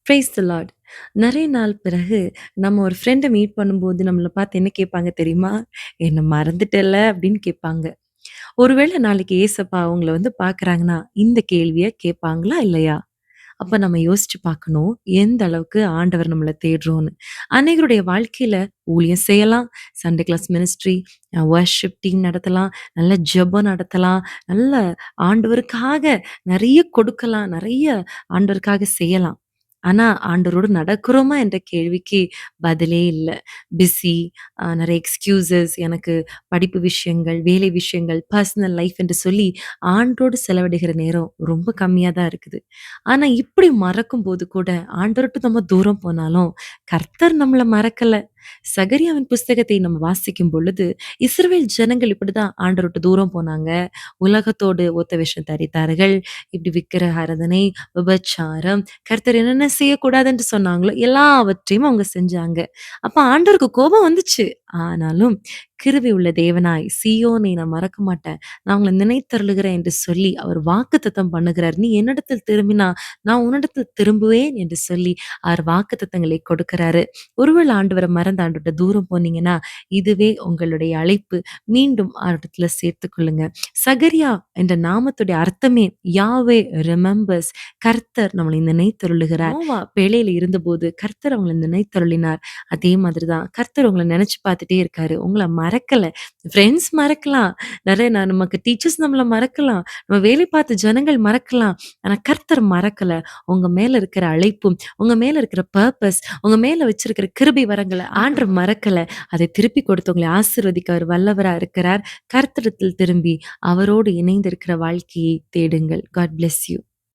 Praise the Lord. நெறைய நாள் பிறகு நம்ம ஒரு ஃப்ரெண்ட மீட் பண்ணும்போது நம்மள பார்த்து என்ன கேட்பாங்க தெரியுமா? "என்ன மறந்துட்டல்ல?" அப்படின்னு கேட்பாங்க. ஒருவேளை நாளைக்கு ஏசப்பா அவங்கள வந்து பார்க்குறாங்கன்னா, இந்த கேள்விய கேட்பாங்களா? இல்லையா? அப்ப நம்ம யோசிச்சு பார்க்கணும். எந்த அளவுக்கு ஆண்டவர் நம்மள தேடுறோம்ன்னு. அநேகருடைய வாழ்க்கையில ஊழியம் செய்யலாம். Sunday class ministry, worship team நடத்தலாம். நல்ல ஜெபம் நடத்தலாம். நல்ல ஆண்டவருக்காக நெறைய கொடுக்கலாம். நெறைய ஆண்டவருக்காக செய்யலாம். ஆனா, ஆண்டவரோடு நடக்கிறோமா என்ற கேள்விக்கு பதிலே இல்ல. பிஸி, நெறைய எக்ஸ்கியூசஸ், எனக்கு படிப்பு விஷயங்கள், வேலை விஷயங்கள், பர்சனல் லைஃப் என்று சொல்லி ஆண்டோடு செலவிடுகிற நேரம் ரொம்ப கம்மியா தான் இருக்குது. ஆனா, இப்படி மறக்கும்போது கூட ஆண்டவர விட்டு நம்ம தூரம் போனாலும், கர்த்தர் நம்மள மறக்கல. சகரியாவின் புஸ்தகத்தை நம்ம வாசிக்கும் பொழுது, இஸ்ரவேல் ஜனங்கள் இப்படிதான் ஆண்டவர விட்டு தூரம் போனாங்க. உலகத்தோடு ஒத்த வேஷம் தரித்தார்கள். இப்படி விக்கிரக ஆராதனை, விபச்சாரம், கர்த்தர் என்னென்ன செய்யக்கூடாதுன்னு சொன்னாங்களோ, எல்லாவற்றையும் அவங்க செஞ்சாங்க. அப்ப ஆண்டவருக்கு கோபம் வந்துச்சு. ஆனாலும், கிருபை உள்ள தேவனாய், சீயோனை நான் மறக்க மாட்டேன். நான் உங்கள நினைத்தருளுகிறேன் என்று சொல்லி, அவர் வாக்குத்தத்தம் பண்ணுகிறார். நீ என்னிடத்தில் திரும்பினா, நான் உன்னிடத்தில் திரும்புவேன் என்று சொல்லி, அவர் வாக்குத்தத்தங்களை கொடுக்கிறாரு. ஒருவேள ஆண்டவர மறந்து ஆண்டவர்ட்ட தூரம் போனீங்கன்னா, இதுவே உங்களுடைய அழைப்பு. மீண்டும் அவரிடத்துல சேர்த்துக் கொள்ளுங்க. சகரியா என்ற நாமத்துடைய அர்த்தமே யாவே ரிமெம்பர்ஸ், கர்த்தர் நம்மளை நினைத்தருளுகிறார். நோவா பேழையில இருந்தபோது கர்த்தர் அவங்கள நினைத்தருளினார். அதே மாதிரி தான் கர்த்தர் உங்கள நினைச்சு பார்த்துட்டே இருக்காரு. உங்கள மறக்கல. ஃப்ரெண்ட்ஸ் மறக்கலாம். நெறைய நமக்கு டீச்சர்ஸ் நம்மள மறக்கலாம். நம்ம வேலை பார்த்த ஜனங்கள் மறக்கலாம். ஆனா கர்த்தர் மறக்கல. உங்க மேல இருக்கிற அழைப்பும், உங்க மேல இருக்கிற பர்ப்பஸ், உங்க மேல வச்சிருக்கிற கிருபை வரங்கள ஆண்டவர் மறக்கல. அதை திருப்பி கொடுத்து உங்களை ஆசீர்வதிக்க அவர் வல்லவரா இருக்கிறார். கர்த்தரிடத்தில் திரும்பி அவரோடு இணைந்திருக்கிற வாழ்க்கையை தேடுங்கள். God bless you.